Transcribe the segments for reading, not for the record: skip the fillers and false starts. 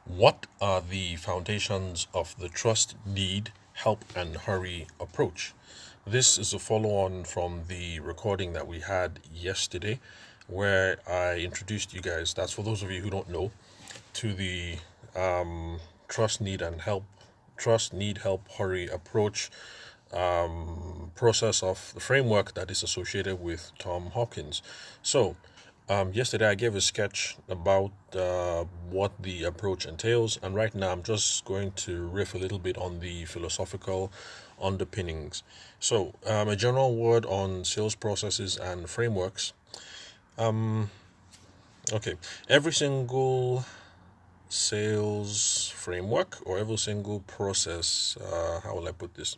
What are the foundations of the trust, need, help, and hurry approach? This is a follow on from the recording that we had yesterday, where I introduced you guys, that's for those of you who don't know, to the trust, need, and help, trust, need, help, hurry approach process of the framework that is associated with Tom Hopkins. So, yesterday I gave a sketch about what the approach entails, and right now I'm just going to riff a little bit on the philosophical underpinnings. So, a general word on sales processes and frameworks. Okay, every single sales framework or every single process, how will I put this?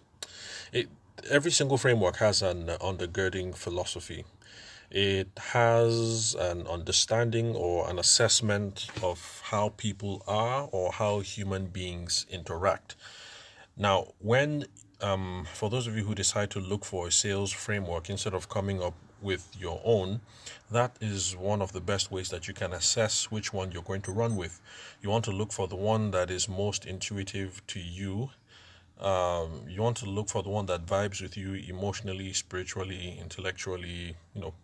It, every single framework has an undergirding philosophy. It has an understanding or an assessment of how people are or how human beings interact. Now, for those of you who decide to look for a sales framework instead of coming up with your own, that is one of the best ways that you can assess which one you're going to run with. You want to look for the one that is most intuitive to you. You want to look for the one that vibes with you emotionally, spiritually, intellectually,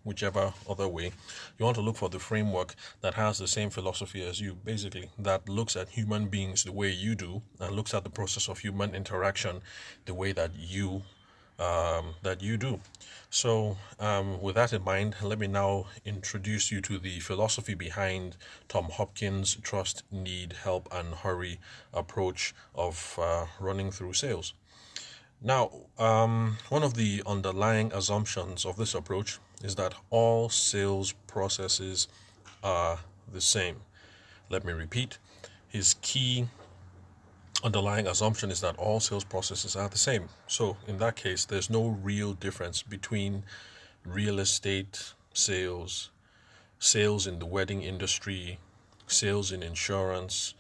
whichever other way. You want to look for the framework that has the same philosophy as you, basically, that looks at human beings the way you do and looks at the process of human interaction the way that you do. So, with that in mind, let me now introduce you to the philosophy behind Tom Hopkins' trust, need, help, and hurry approach of running through sales. Now, one of the underlying assumptions of this approach is that all sales processes are the same. Let me repeat. His key underlying assumption is that all sales processes are the same. So, in that case, there's no real difference between real estate sales, sales in the wedding industry, sales in insurance,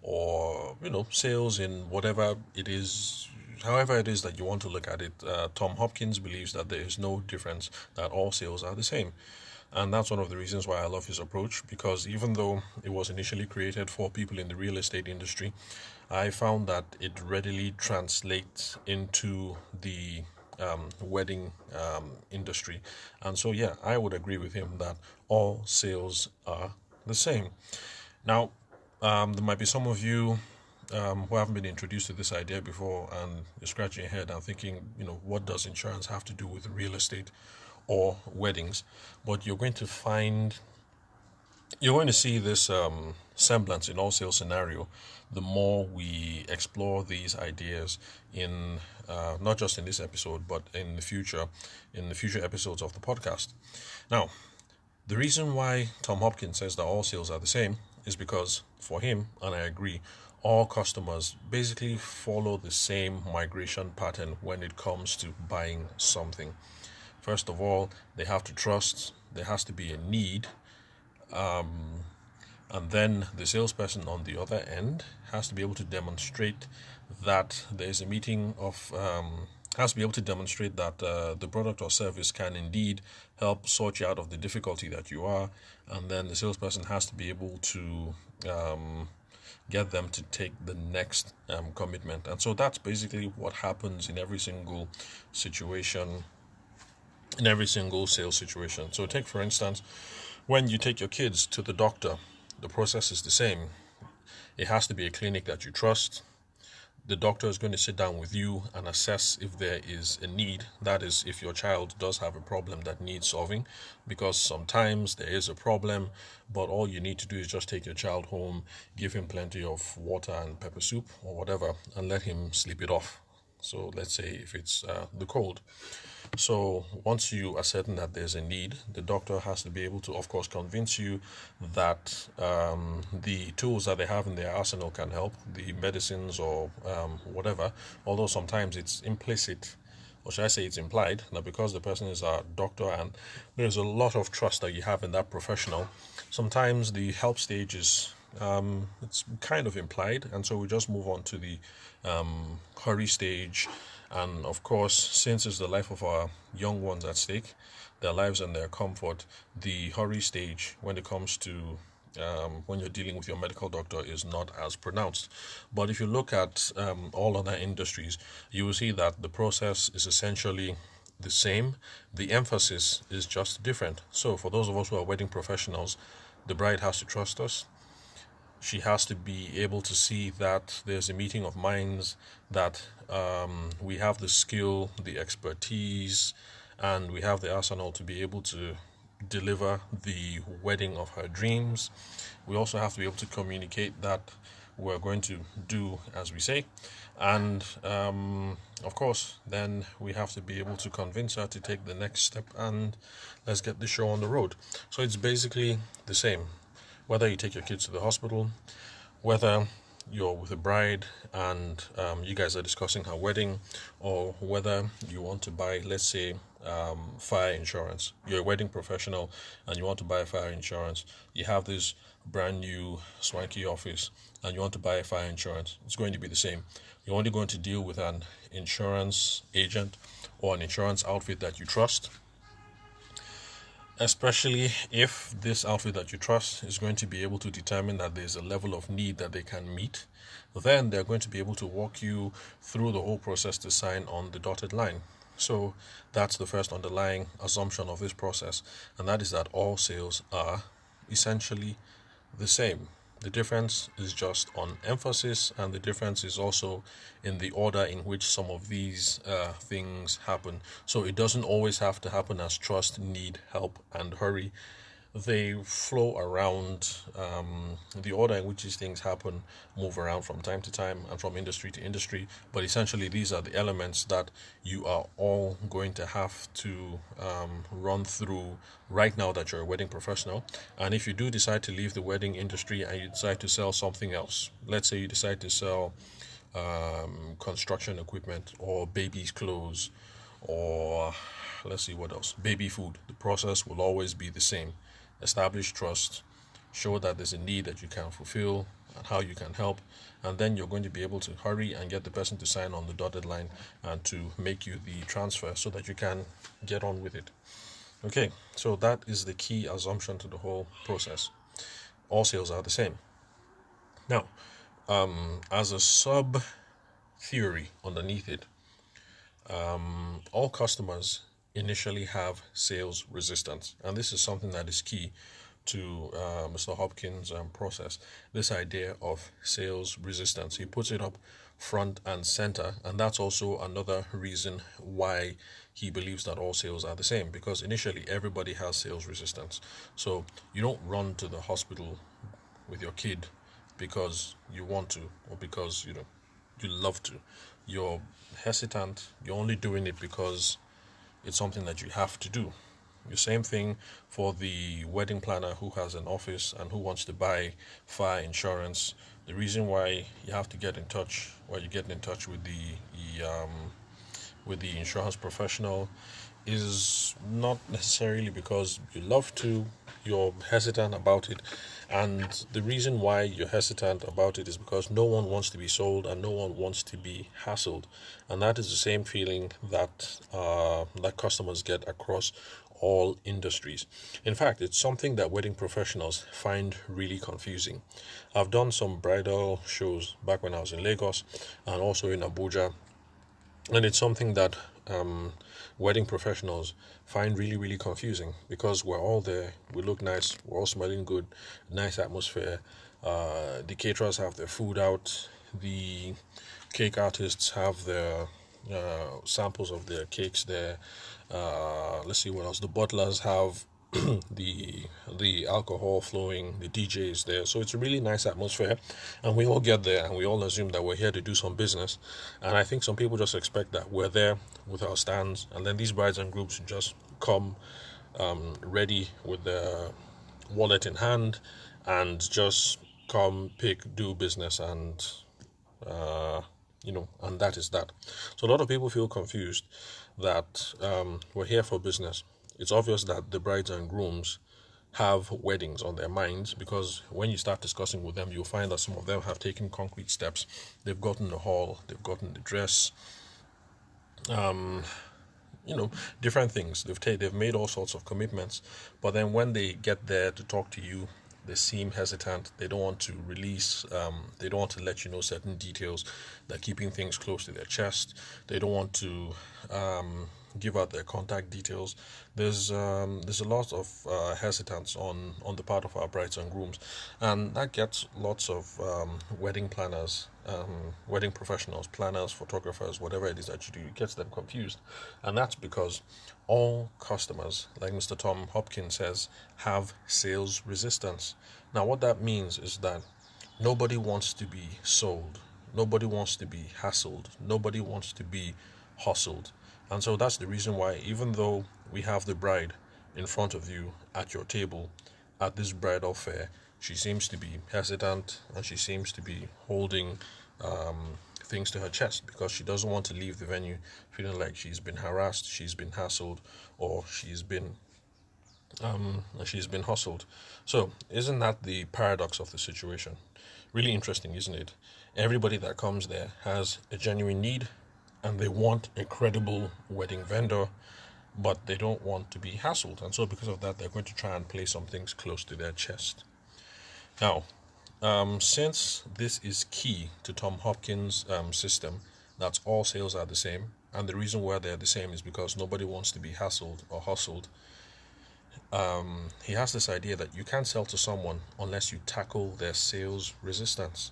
or sales in whatever it is, however it is that you want to look at it. Tom Hopkins believes that there is no difference, that all sales are the same. And that's one of the reasons why I love his approach, because even though it was initially created for people in the real estate industry, I found that it readily translates into the wedding industry. And so, yeah, I would agree with him that all sales are the same. Now, there might be some of you who haven't been introduced to this idea before, and you're scratching your head and thinking, what does insurance have to do with real estate or weddings? But you're going to see this semblance in all sales scenario the more we explore these ideas in not just in this episode but in the future episodes of the podcast. Now, the reason why Tom Hopkins says that all sales are the same is because for him, and I agree, all customers basically follow the same migration pattern when it comes to buying something. First of all, they have to trust, there has to be a need, and then the salesperson on the other end has to be able to demonstrate that there's a meeting of has to be able to demonstrate that the product or service can indeed help sort you out of the difficulty that you are, and then the salesperson has to be able to get them to take the next commitment. And so that's basically what happens in every single situation, in every single sales situation. So take, for instance, when you take your kids to the doctor, the process is the same. It has to be a clinic that you trust. The doctor is going to sit down with you and assess if there is a need. That is, if your child does have a problem that needs solving, because sometimes there is a problem, but all you need to do is just take your child home, give him plenty of water and pepper soup or whatever, and let him sleep it off. So let's say if it's the cold. So once you are certain that there's a need, the doctor has to be able to, of course, convince you that the tools that they have in their arsenal can help, the medicines or whatever, although sometimes it's implicit, or should I say it's implied, that because the person is a doctor and there's a lot of trust that you have in that professional, sometimes the help stage is it's kind of implied, and so we just move on to the hurry stage. And of course, since it's the life of our young ones at stake, their lives and their comfort, the hurry stage when it comes to when you're dealing with your medical doctor is not as pronounced. But if you look at all other industries, you will see that the process is essentially the same. The emphasis is just different. So for those of us who are wedding professionals, the bride has to trust us. She has to be able to see that there's a meeting of minds, that we have the skill, the expertise, and we have the arsenal to be able to deliver the wedding of her dreams. We also have to be able to communicate that we're going to do as we say. And of course, then we have to be able to convince her to take the next step and let's get the show on the road. So it's basically the same. Whether you take your kids to the hospital, whether you're with a bride and you guys are discussing her wedding, or whether you want to buy, let's say, fire insurance. You're a wedding professional and you want to buy fire insurance. You have this brand new swanky office and you want to buy a fire insurance. It's going to be the same. You're only going to deal with an insurance agent or an insurance outfit that you trust, especially if this outfit that you trust is going to be able to determine that there's a level of need that they can meet. Then they're going to be able to walk you through the whole process to sign on the dotted line. So that's the first underlying assumption of this process, and that is that all sales are essentially the same. The difference is just on emphasis, and the difference is also in the order in which some of these things happen. So it doesn't always have to happen as trust, need, help, and hurry. They flow around. The order in which these things happen move around from time to time and from industry to industry. But essentially, these are the elements that you are all going to have to run through right now that you're a wedding professional. And if you do decide to leave the wedding industry and you decide to sell something else, let's say you decide to sell construction equipment or baby's clothes, or let's see what else, baby food, the process will always be the same. Establish trust, show that there's a need that you can fulfill and how you can help, and then you're going to be able to hurry and get the person to sign on the dotted line and to make you the transfer so that you can get on with it. Okay, so that is the key assumption to the whole process. All sales are the same. Now, as a sub theory underneath it, all customers initially have sales resistance, and this is something that is key to Mr. Hopkins' process. This idea of sales resistance, he puts it up front and center, and that's also another reason why he believes that all sales are the same, because initially everybody has sales resistance. So you don't run to the hospital with your kid because you want to, or because you love to. You're hesitant. You're only doing it because it's something that you have to do. The same thing for the wedding planner who has an office and who wants to buy fire insurance. The reason why you have to get in touch, or you're getting in touch with the insurance professional, is not necessarily because you love to. You're hesitant about it, and the reason why you're hesitant about it is because no one wants to be sold and no one wants to be hassled, and that is the same feeling that that customers get across all industries. In fact, it's something that wedding professionals find really confusing. I've done some bridal shows back when I was in Lagos and also in Abuja, and it's something that wedding professionals find really, really confusing, because we're all there, we look nice, we're all smelling good, nice atmosphere. The caterers have their food out, the cake artists have their samples of their cakes there. Let's see what else. The butlers have the alcohol flowing, the DJ is there, so it's a really nice atmosphere, and we all get there and we all assume that we're here to do some business. And I think some people just expect that we're there with our stands, and then these brides and groups just come ready with their wallet in hand and just come, pick, do business, and and that is that. So a lot of people feel confused that we're here for business. It's obvious that the brides and grooms have weddings on their minds, because when you start discussing with them, you'll find that some of them have taken concrete steps. They've gotten the hall, they've gotten the dress, different things. They've made all sorts of commitments, but then when they get there to talk to you, They seem hesitant. They don't want to release. They don't want to let you know certain details. They're keeping things close to their chest. They don't want to give out their contact details. There's a lot of hesitance on the part of our brides and grooms, and that gets lots of wedding planners, wedding professionals, planners, photographers, whatever it is that you do, it gets them confused, and that's because all customers, like Mr. Tom Hopkins says, have sales resistance. Now, what that means is that nobody wants to be sold. Nobody wants to be hassled. Nobody wants to be hustled. And so that's the reason why, even though we have the bride in front of you at your table at this bridal fair, she seems to be hesitant and she seems to be holding things to her chest because she doesn't want to leave the venue feeling like she's been harassed, she's been hassled, or she's been hustled. So, isn't that the paradox of the situation? Really interesting, isn't it? Everybody that comes there has a genuine need and they want a credible wedding vendor, but they don't want to be hassled. And so, because of that, they're going to try and play some things close to their chest. Now, since this is key to Tom Hopkins' system, that's all sales are the same. And the reason why they're the same is because nobody wants to be hassled or hustled. He has this idea that you can't sell to someone unless you tackle their sales resistance.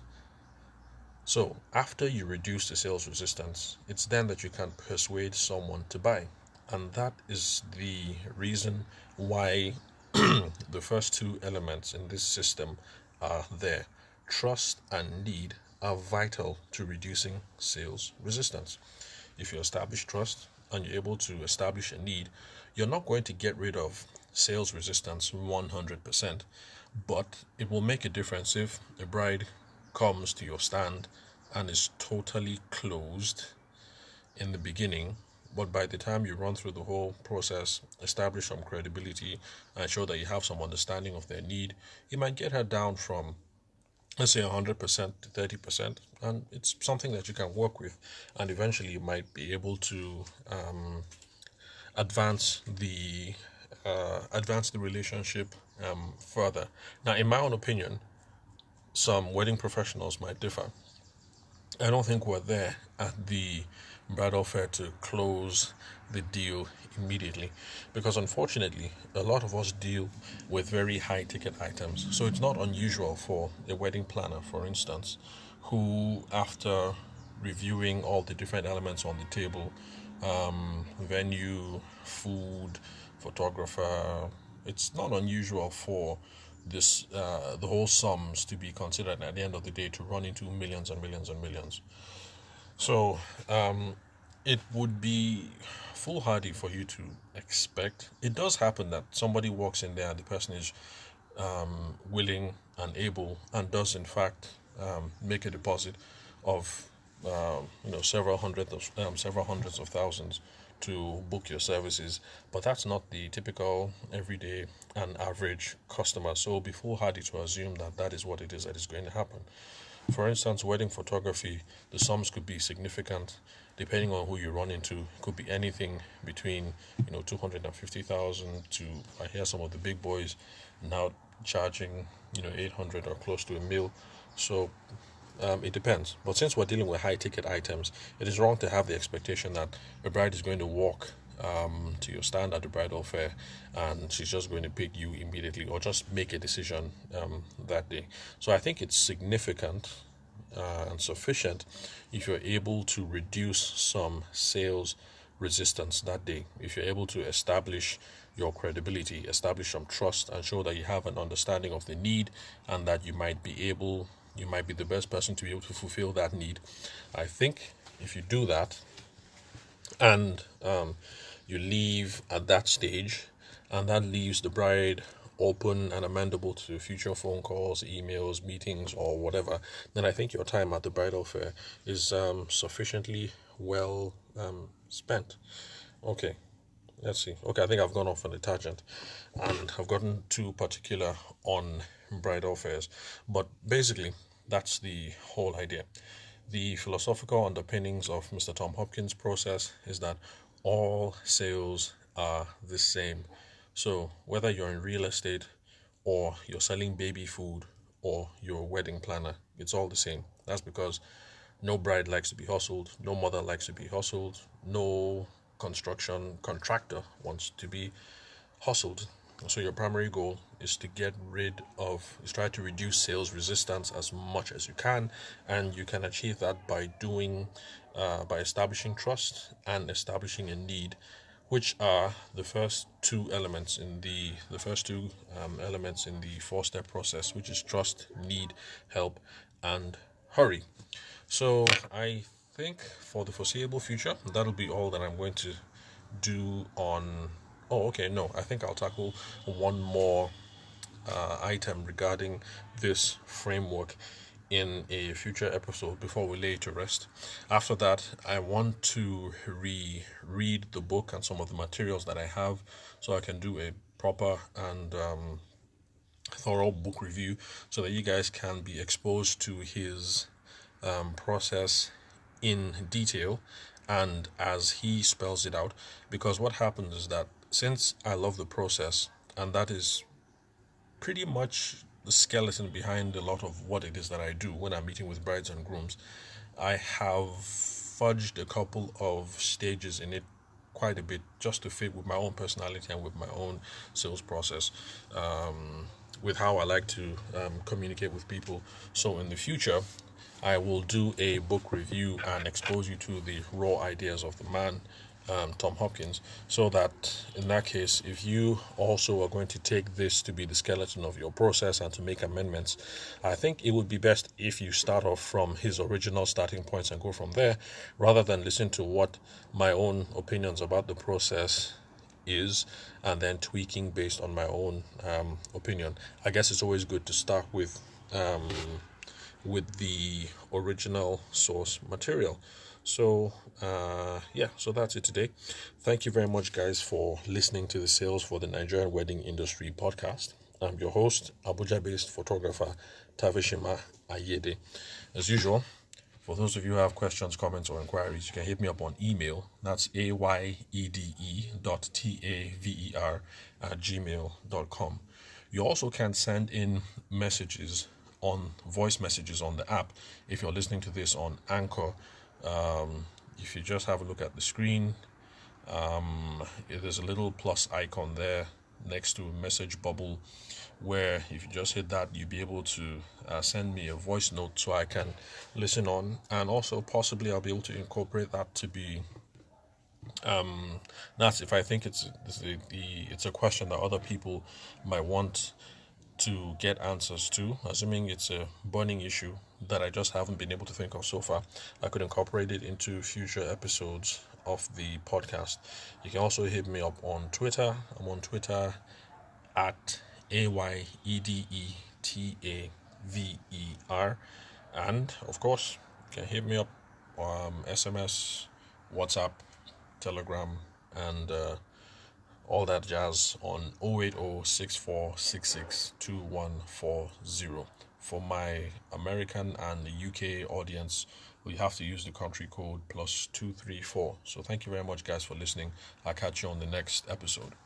So after you reduce the sales resistance, it's then that you can persuade someone to buy. And that is the reason why the first two elements in this system are there. Trust and need are vital to reducing sales resistance. If you establish trust and you're able to establish a need, you're not going to get rid of sales resistance 100%, but it will make a difference if a bride comes to your stand and is totally closed in the beginning, but by the time you run through the whole process, establish some credibility and show that you have some understanding of their need, you might get her down from, let's say, 100% to 30%, and it's something that you can work with, and eventually you might be able to advance the relationship further. Now, in my own opinion, some wedding professionals might differ. I don't think we're there at the bridal fair to close the deal immediately, because unfortunately a lot of us deal with very high ticket items. So it's not unusual for a wedding planner, for instance, who, after reviewing all the different elements on the table, venue, food, photographer, it's not unusual for the whole sums to be considered at the end of the day to run into millions and millions and millions. So it would be foolhardy for you to expect. It does happen that somebody walks in there and the person is willing and able and does in fact make a deposit of several hundreds of thousands to book your services, but that's not the typical everyday and average customer. So it'll be foolhardy to assume that that is what it is that is going to happen. For instance, wedding photography, the sums could be significant depending on who you run into. It could be anything between 250,000 to, I hear some of the big boys now charging 800 or close to a mil. So it depends. But since we're dealing with high ticket items, it is wrong to have the expectation that a bride is going to walk to your stand at the bridal fair and she's just going to pick you immediately or just make a decision that day. So I think it's significant and sufficient if you're able to reduce some sales resistance that day. If you're able to establish your credibility, establish some trust, and show that you have an understanding of the need and that you might be the best person to be able to fulfill that need. I think if you do that and you leave at that stage, and that leaves the bride open and amendable to future phone calls, emails, meetings, or whatever, then I think your time at the bridal fair is sufficiently well spent. Okay, let's see. Okay, I think I've gone off on a tangent and I've gotten too particular on bridal fairs, but basically that's the whole idea. The philosophical underpinnings of Mr. Tom Hopkins' process is that all sales are the same. So whether you're in real estate or you're selling baby food, or you're a wedding planner. It's all the same. That's because no bride likes to be hustled, no mother likes to be hustled, no construction contractor wants to be hustled. So your primary goal is to try to reduce sales resistance as much as you can, and you can achieve that by by establishing trust and establishing a need, which are the first two elements in the four-step process, which is trust, need, help, and hurry. So I think for the foreseeable future, that'll be all that I'm going to do on. Oh, okay, no, I think I'll tackle one more item regarding this framework in a future episode before we lay it to rest. After that, I want to reread the book and some of the materials that I have so I can do a proper and thorough book review so that you guys can be exposed to his process in detail and as he spells it out. Because what happens is that since I love the process, and that is pretty much the skeleton behind a lot of what it is that I do when I'm meeting with brides and grooms, I have fudged a couple of stages in it quite a bit just to fit with my own personality and with my own sales process, with how I like to communicate with people. So in the future, I will do a book review and expose you to the raw ideas of the man, Tom Hopkins, so that in that case, if you also are going to take this to be the skeleton of your process and to make amendments, I think it would be best if you start off from his original starting points and go from there, rather than listen to what my own opinions about the process is and then tweaking based on my own opinion. I guess it's always good to start with the original source material. So so that's it today. Thank you very much, guys, for listening to the Sales for the Nigerian Wedding Industry podcast. I'm your host, Abuja-based photographer Tavishima Ayede. As usual, for those of you who have questions, comments, or inquiries, you can hit me up on email. That's ayede.taver@gmail.com. You also can send in voice messages on the app if you're listening to this on Anchor. If you just have a look at the screen, there's a little plus icon there next to message bubble, where if you just hit that, you'll be able to send me a voice note so I can listen on, and also possibly I'll be able to incorporate that to be that's if I think it's a question that other people might want to get answers to, assuming it's a burning issue that I just haven't been able to think of so far. I could incorporate it into future episodes of the podcast. You can also hit me up on Twitter. I'm on Twitter at AYEDETAVER, and of course you can hit me up SMS, WhatsApp, Telegram, and all that jazz on 08064662140. For my American and the UK audience, we have to use the country code +234. So thank you very much, guys, for listening. I'll catch you on the next episode.